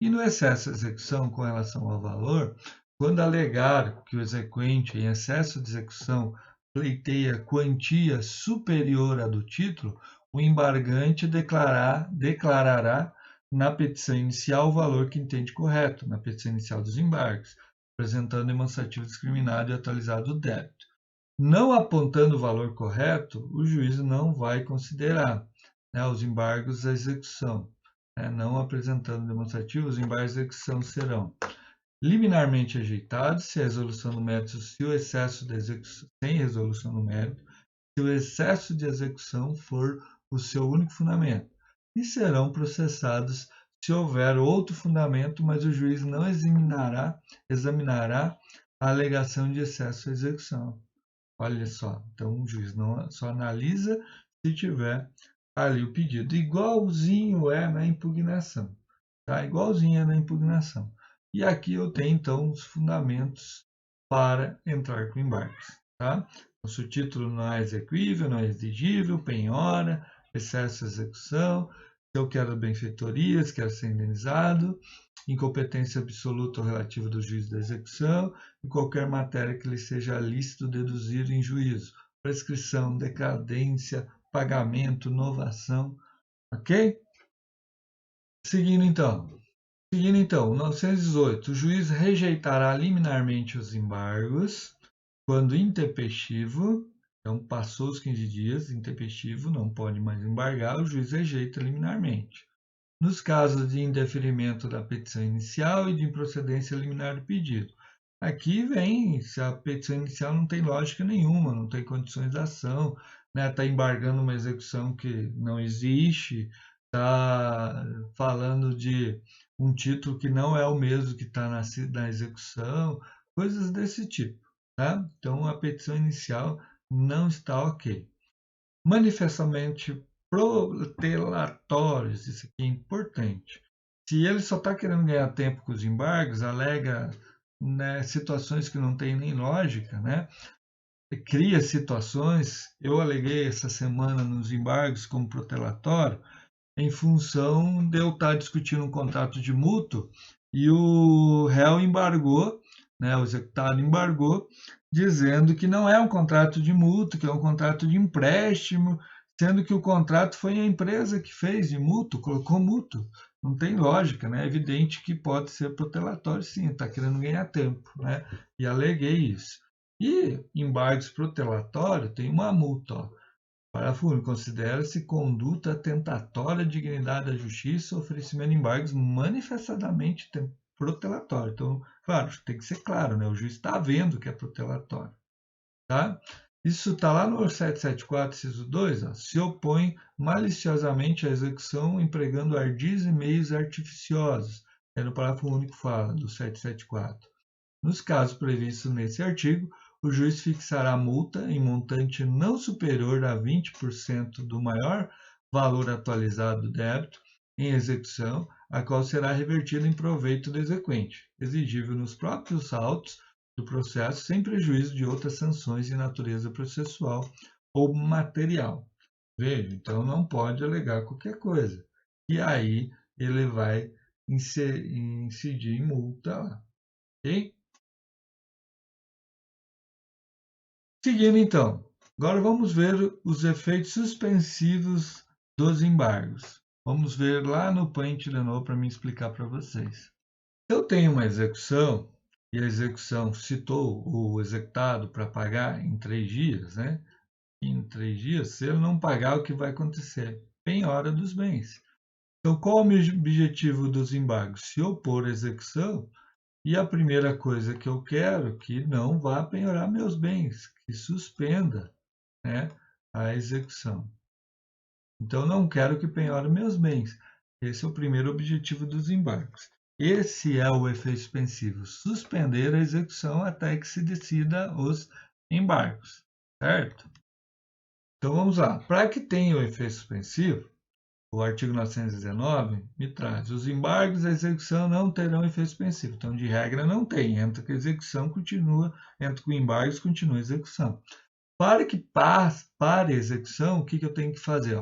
E no excesso de execução com relação ao valor, quando alegar que o exequente em excesso de execução pleiteia quantia superior à do título, o embargante declarará na petição inicial o valor que entende correto, na petição inicial dos embargos, apresentando demonstrativo discriminado e atualizado do débito. Não apontando o valor correto, o juiz não vai considerar, né, os embargos à execução. Não apresentando demonstrativo, os embargos de execução serão liminarmente ajeitados se a resolução do mérito, se o excesso de execução, sem resolução no mérito, se o excesso de execução for o seu único fundamento, e serão processados se houver outro fundamento, mas o juiz não examinará a alegação de excesso de execução. Olha só, então o juiz não só analisa se tiver ali o pedido. Igualzinho é na impugnação. Tá? Igualzinho é na impugnação. E aqui eu tenho, então, os fundamentos para entrar com embargos. Tá? O seu título não é exequível, não é exigível, penhora, excesso de execução, se eu quero benfeitorias, quero ser indenizado, incompetência absoluta ou relativa do juiz da execução, e qualquer matéria que lhe seja lícito deduzir em juízo, prescrição, decadência, pagamento, novação, ok? Seguindo então, 918, o juiz rejeitará liminarmente os embargos quando intempestivo, então passou os 15 dias, intempestivo, não pode mais embargar, o juiz rejeita liminarmente. Nos casos de indeferimento da petição inicial e de improcedência liminar do pedido. Aqui vem se a petição inicial não tem lógica nenhuma, não tem condições de ação, está embargando uma execução que não existe, está falando de um título que não é o mesmo que está na execução, coisas desse tipo. Tá? Então, a petição inicial não está ok. Manifestamente protelatórios, isso aqui é importante. Se ele só está querendo ganhar tempo com os embargos, alega, né, situações que não tem nem lógica, né? Cria situações. Eu aleguei essa semana nos embargos como protelatório, em função de eu estar discutindo um contrato de mútuo e o réu embargou, né, o executado embargou, dizendo que não é um contrato de mútuo, que é um contrato de empréstimo, sendo que o contrato foi a empresa que fez de mútuo, colocou mútuo. Não tem lógica, né? É evidente que pode ser protelatório, sim, está querendo ganhar tempo, né? E aleguei isso. E embargos protelatório tem uma multa, ó. Parágrafo único. Considera-se conduta tentatória à dignidade da justiça, oferecimento de embargos manifestadamente protelatório. Então, claro, tem que ser claro, né? O juiz está vendo que é protelatório. Tá? Isso está lá no 774, inciso 2, ó, se opõe maliciosamente à execução empregando ardis e meios artificiosos. É no parágrafo único fala, do 774. Nos casos previstos nesse artigo, o juiz fixará multa em montante não superior a 20% do maior valor atualizado do débito em execução, a qual será revertida em proveito do exequente, exigível nos próprios autos do processo, sem prejuízo de outras sanções de natureza processual ou material. Veja, então não pode alegar qualquer coisa. E aí ele vai incidir em multa lá. Ok? Seguindo então, agora vamos ver os efeitos suspensivos dos embargos. Vamos ver lá no point de novo para me explicar para vocês. Eu tenho uma execução e a execução citou o executado para pagar em 3 dias, né? Em 3 dias, se ele não pagar, o que vai acontecer? Penhora dos bens. Então, qual é o objetivo dos embargos? Se opor à execução, e a primeira coisa que eu quero é que não vá penhorar meus bens, que suspenda, né, a execução. Então, não quero que penhore meus bens. Esse é o primeiro objetivo dos embargos. Esse é o efeito suspensivo, suspender a execução até que se decida os embargos, certo? Então vamos lá. Para que tenha o efeito suspensivo, o artigo 919 me traz: os embargos da execução não terão efeito suspensivo. Então, de regra, não tem. Entra com a execução, continua. Entra com embargos, continua a execução. Para que pare a execução, o que eu tenho que fazer?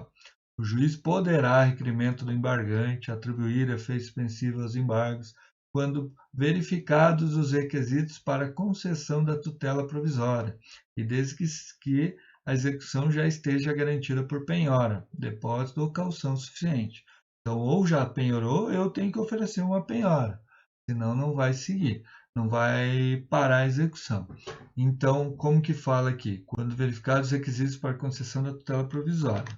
O juiz poderá, a requerimento do embargante, atribuir efeito suspensivo aos embargos quando verificados os requisitos para concessão da tutela provisória e desde que a execução já esteja garantida por penhora, depósito ou caução suficiente. Então, ou já penhorou, eu tenho que oferecer uma penhora, senão não vai seguir, não vai parar a execução. Então, como que fala aqui? Quando verificados os requisitos para concessão da tutela provisória.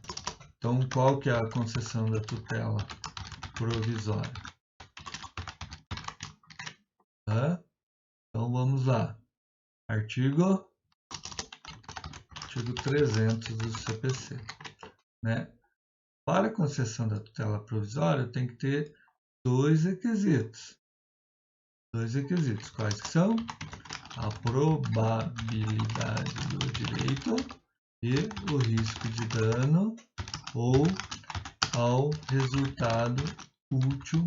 Então, qual que é a concessão da tutela provisória? Então, vamos lá. Artigo 300 do CPC. Né? Para a concessão da tutela provisória, tem que ter dois requisitos. Quais que são? A probabilidade do direito e o risco de dano ou ao resultado útil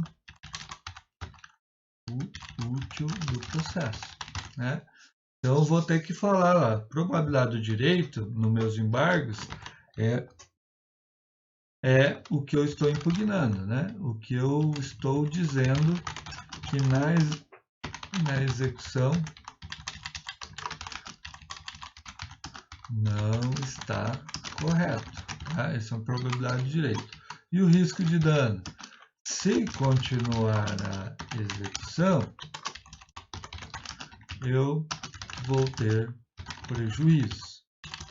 do processo, né? Então, eu vou ter que falar lá, probabilidade do direito, nos meus embargos, é o que eu estou impugnando, né? O que eu estou dizendo que na execução não está correto, tá? Essa é uma probabilidade de direito. E o risco de dano? Se continuar a execução, eu vou ter prejuízo,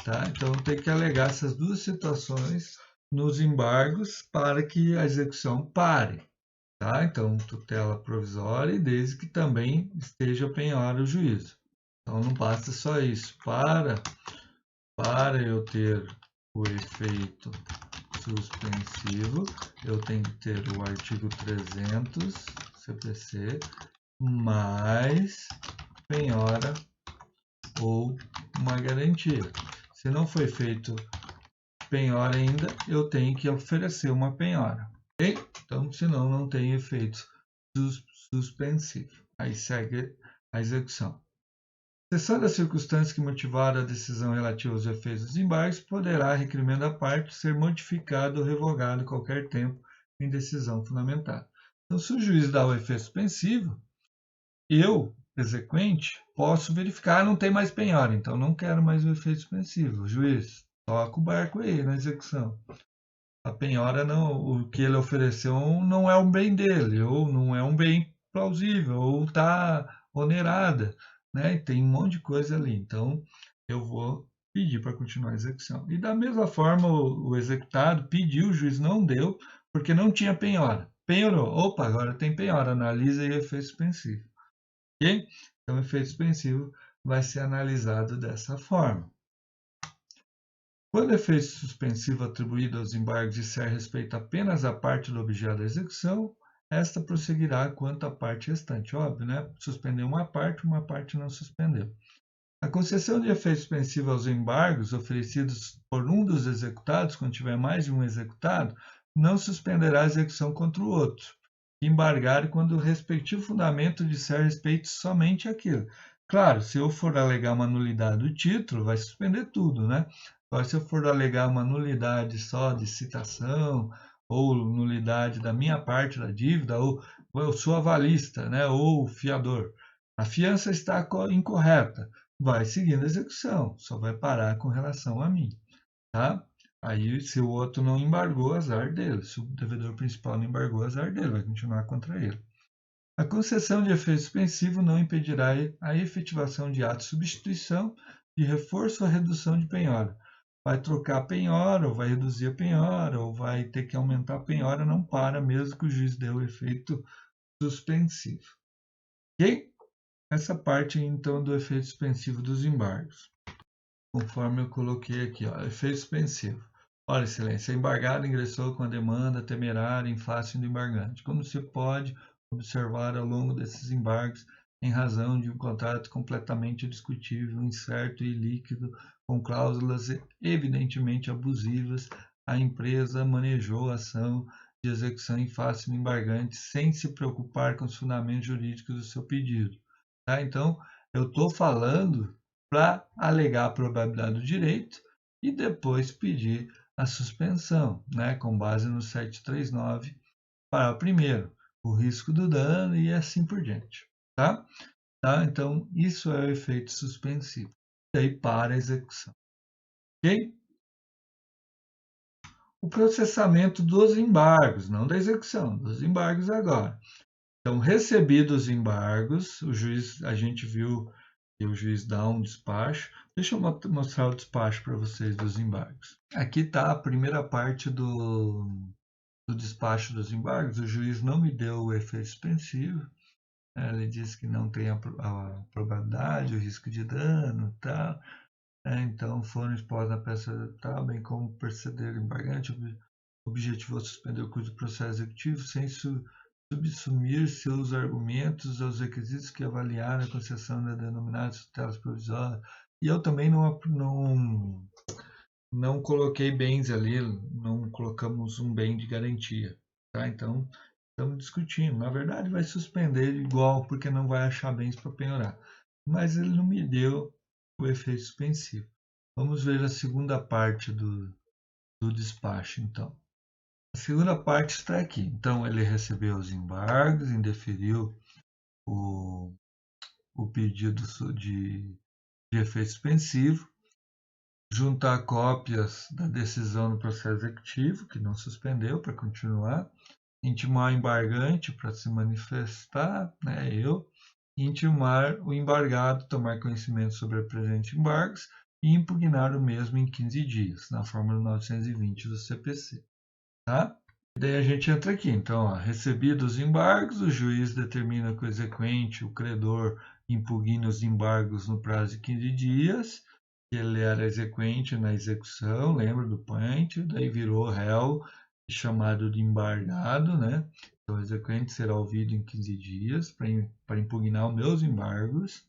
tá? Então, tem que alegar essas duas situações nos embargos para que a execução pare, tá? Então, tutela provisória e desde que também esteja penhora o juízo. Então, não basta só isso. Para eu ter o efeito suspensivo, eu tenho que ter o artigo 300 CPC mais penhora ou uma garantia. Se não foi feito penhora ainda, eu tenho que oferecer uma penhora. Ok? Então, senão não tem efeito suspensivo. Aí segue a execução. Cessando as circunstâncias que motivaram a decisão relativa aos efeitos dos embargos, poderá, requerimento da parte, ser modificado ou revogado a qualquer tempo em decisão fundamentada. Então, se o juiz dá o efeito suspensivo, eu, exequente, posso verificar, não tem mais penhora, então não quero mais o efeito suspensivo. O juiz, toca o barco aí na execução. A penhora, não, o que ele ofereceu não é um bem dele, ou não é um bem plausível, ou está onerada, né? E tem um monte de coisa ali. Então, eu vou pedir para continuar a execução. E da mesma forma, o executado pediu, o juiz não deu, porque não tinha penhora. Penhorou. Opa, agora tem penhora, analisa aí o efeito suspensivo. Ok? Então, o efeito suspensivo vai ser analisado dessa forma. Quando o efeito suspensivo atribuído aos embargos disser respeito apenas à parte do objeto da execução, esta prosseguirá quanto à parte restante. Óbvio, né? Suspendeu uma parte não suspendeu. A concessão de efeito suspensivo aos embargos oferecidos por um dos executados, quando tiver mais de um executado, não suspenderá a execução contra o outro. Embargar quando o respectivo fundamento disser respeito somente àquilo. Claro, se eu for alegar uma nulidade do título, vai suspender tudo, né? Agora, se eu for alegar uma nulidade só de citação, ou nulidade da minha parte da dívida, ou eu sou avalista, né? Ou fiador, a fiança está incorreta, vai seguindo a execução, só vai parar com relação a mim, tá? Aí, se o outro não embargou, azar dele. Se o devedor principal não embargou, azar dele, vai continuar contra ele. A concessão de efeito suspensivo não impedirá a efetivação de ato de substituição, de reforço ou redução de penhora. Vai trocar a penhora, ou vai reduzir a penhora, ou vai ter que aumentar a penhora, não para, mesmo que o juiz dê o efeito suspensivo. Ok? Essa parte, então, do efeito suspensivo dos embargos. Conforme eu coloquei aqui, ó, efeito suspensivo. Olha, excelência, embargado ingressou com a demanda temerária em face do embargante. Como se pode observar ao longo desses embargos, em razão de um contrato completamente discutível, incerto e líquido, com cláusulas evidentemente abusivas, a empresa manejou a ação de execução em face do embargante sem se preocupar com os fundamentos jurídicos do seu pedido. Tá? Então, eu estou falando para alegar a probabilidade do direito e depois pedir a suspensão, né, com base no 739, para primeiro o risco do dano e assim por diante. Tá? Então, isso é o efeito suspensivo. E aí, para a execução. Ok? O processamento dos embargos, não da execução, dos embargos agora. Então, recebidos os embargos, o juiz, a gente viu que o juiz dá um despacho. Deixa eu mostrar o despacho para vocês dos embargos. Aqui está a primeira parte do despacho dos embargos. O juiz não me deu o efeito suspensivo. Ele disse que não tem a probabilidade, o risco de dano, tal. Então, foram expostos na peça tal, bem como proceder embargante, objetivou suspender o curso do processo executivo sem subsumir seus argumentos aos requisitos que avaliaram a concessão da denominada tutelas provisórias. E eu também não coloquei bens ali, não colocamos um bem de garantia. Tá? Então, estamos discutindo. Na verdade, vai suspender igual, porque não vai achar bens para penhorar. Mas ele não me deu o efeito suspensivo. Vamos ver a segunda parte do despacho, então. A segunda parte está aqui. Então, ele recebeu os embargos, indeferiu o pedido de efeito suspensivo, juntar cópias da decisão no processo executivo, que não suspendeu, para continuar, intimar o embargante para se manifestar, né, intimar o embargado, tomar conhecimento sobre os presentes embargos e impugnar o mesmo em 15 dias, na fórmula 920 do CPC. Tá? E daí a gente entra aqui. Então, ó, recebidos os embargos, o juiz determina que o exequente, o credor, impugna os embargos no prazo de 15 dias. Ele era exequente na execução, lembra do point, daí virou réu, chamado de embargado, né? Então, o exequente será ouvido em 15 dias para impugnar os meus embargos.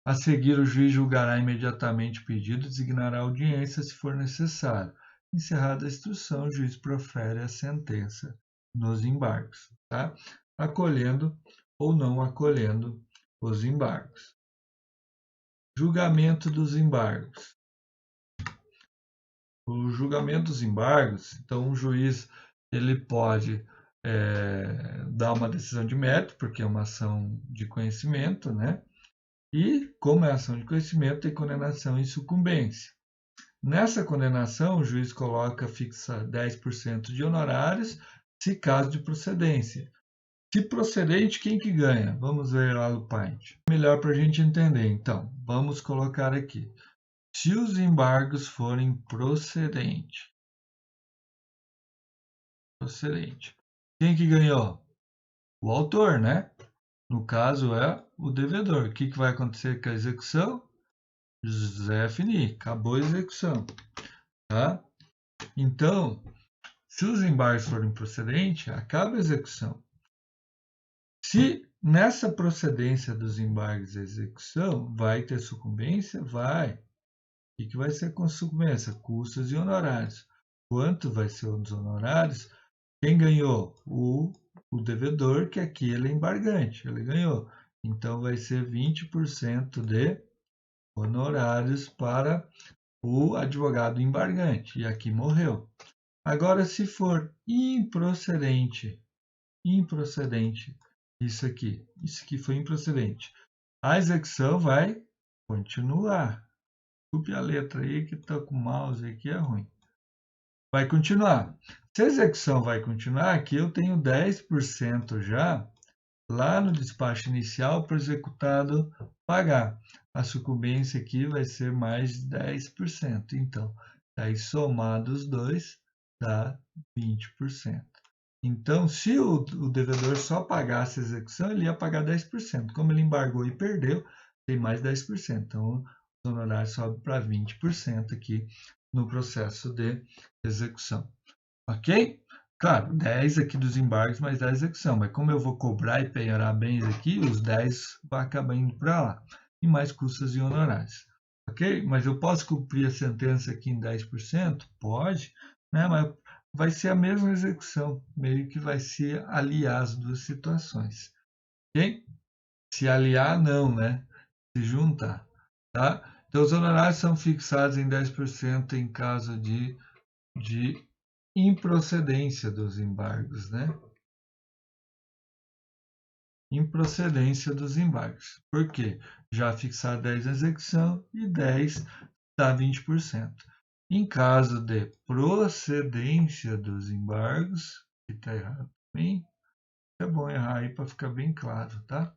A seguir, o juiz julgará imediatamente o pedido e designará audiência se for necessário. Encerrada a instrução, o juiz profere a sentença nos embargos, tá? Acolhendo ou não acolhendo os embargos. Julgamento dos embargos. O julgamento dos embargos, então o juiz ele pode dar uma decisão de mérito, porque é uma ação de conhecimento, né? E, como é ação de conhecimento, tem condenação em sucumbência. Nessa condenação, o juiz fixa 10% de honorários, se caso de procedência. Se procedente, quem que ganha? Vamos ver lá no Paint. Melhor para a gente entender. Então, vamos colocar aqui. Se os embargos forem procedente. Quem que ganhou? O autor, né? No caso é o devedor. O que vai acontecer com a execução? José Fini, acabou a execução. Tá? Então, se os embargos forem procedentes, acaba a execução. Se nessa procedência dos embargos e execução vai ter sucumbência, vai. O que vai ser com sucumbência? Custos e honorários. Quanto vai ser os honorários? Quem ganhou? O devedor, que aqui ele é embargante, ele ganhou. Então vai ser 20% de honorários para o advogado embargante. E aqui morreu. Agora, se for improcedente, isso aqui foi improcedente, a execução vai continuar. Desculpe a letra aí que está com o mouse aqui, é ruim. Vai continuar. Se a execução vai continuar, aqui eu tenho 10% já lá no despacho inicial para o executado pagar. A sucumbência aqui vai ser mais 10%. Então, aí somado os dois, dá 20%. Então, se o devedor só pagasse a execução, ele ia pagar 10%. Como ele embargou e perdeu, tem mais 10%. Então, os honorários sobem para 20% aqui no processo de execução. Ok? Claro, 10 aqui dos embargos mais 10 execução, mas como eu vou cobrar e penhorar bens aqui, os 10 vai acabar indo para lá. E mais custas e honorários. Ok? Mas eu posso cumprir a sentença aqui em 10%? Pode, né? Mas vai ser a mesma execução, meio que vai se aliar as duas situações. Ok? Se aliar, não, né? Se juntar, tá? Então, os honorários são fixados em 10% em caso de improcedência dos embargos, né? Improcedência dos embargos. Por quê? Já fixar 10 na execução e 10 dá 20%. Em caso de procedência dos embargos, que está errado também, é bom errar aí para ficar bem claro, tá?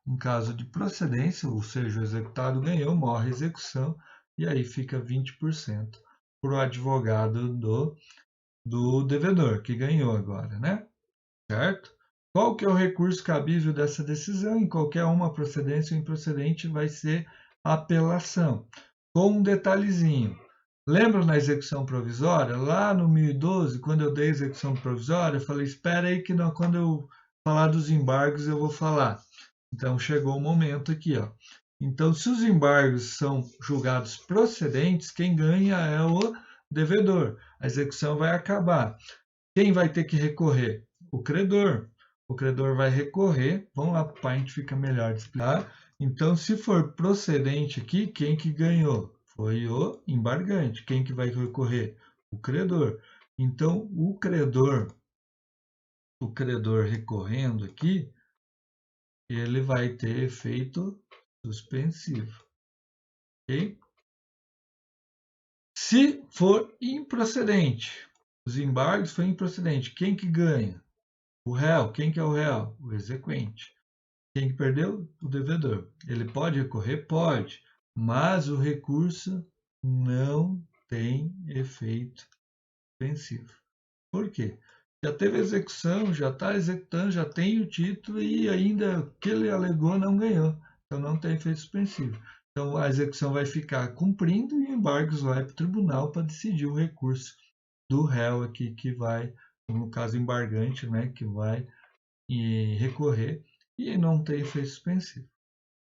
Em caso de procedência, ou seja, o executado ganhou, morre a execução, e aí fica 20% para o advogado do devedor, que ganhou agora, né? Certo? Qual que é o recurso cabível dessa decisão? Em qualquer uma procedência ou improcedente vai ser apelação. Com um detalhezinho. Lembra na execução provisória? Lá no 1012, quando eu dei execução provisória, eu falei, espera aí que não, quando eu falar dos embargos eu vou falar. Então chegou o momento aqui, ó. Então, se os embargos são julgados procedentes, quem ganha é o devedor. A execução vai acabar. Quem vai ter que recorrer? O credor. O credor vai recorrer. Vamos lá, para a gente fica melhor de explicar. Então, se for procedente aqui, quem que ganhou? Foi o embargante. Quem que vai recorrer? O credor. Então, o credor recorrendo aqui, ele vai ter efeito suspensivo. Ok? Se for improcedente, os embargos foram improcedentes, quem que ganha? O réu. Quem que é o réu? O exequente. Quem que perdeu? O devedor. Ele pode recorrer? Pode, mas o recurso não tem efeito suspensivo. Por quê? Já teve execução, já está executando, já tem o título e ainda o que ele alegou não ganhou. Então não tem efeito suspensivo. Então a execução vai ficar cumprindo e o embargos vai para o tribunal para decidir o recurso do réu aqui que vai, no caso embargante, né, que vai recorrer e não tem efeito suspensivo.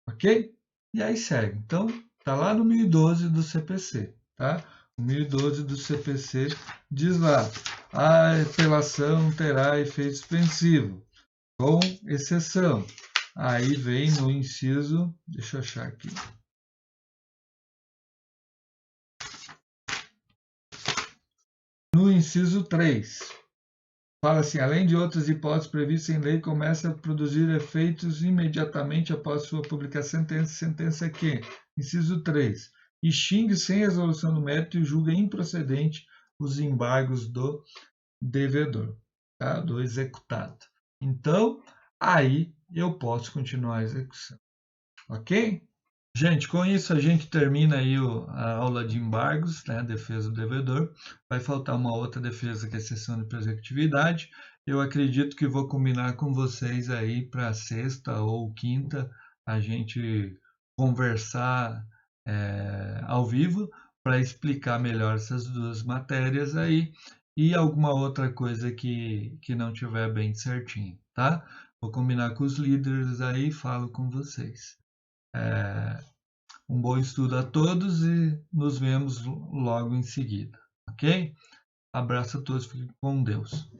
Ok? E aí segue. Então, tá lá no 1012 do CPC, tá? O 1012 do CPC diz lá: a apelação terá efeito suspensivo, com exceção. Aí vem no inciso, deixa eu achar aqui. No inciso 3, fala assim, além de outras hipóteses previstas em lei, começa a produzir efeitos imediatamente após sua publicação. Sentença que, inciso 3, extingue sem resolução do mérito e julga improcedente os embargos do devedor, tá? Do executado. Então, aí eu posso continuar a execução. Ok? Gente, com isso a gente termina aí a aula de embargos, né, defesa do devedor. Vai faltar uma outra defesa que é a sessão de prosecutividade. Eu acredito que vou combinar com vocês aí para sexta ou quinta a gente conversar ao vivo para explicar melhor essas duas matérias aí e alguma outra coisa que não tiver bem certinho, tá? Vou combinar com os líderes aí e falo com vocês. Um bom estudo a todos e nos vemos logo em seguida, ok? Abraço a todos, fiquem com Deus.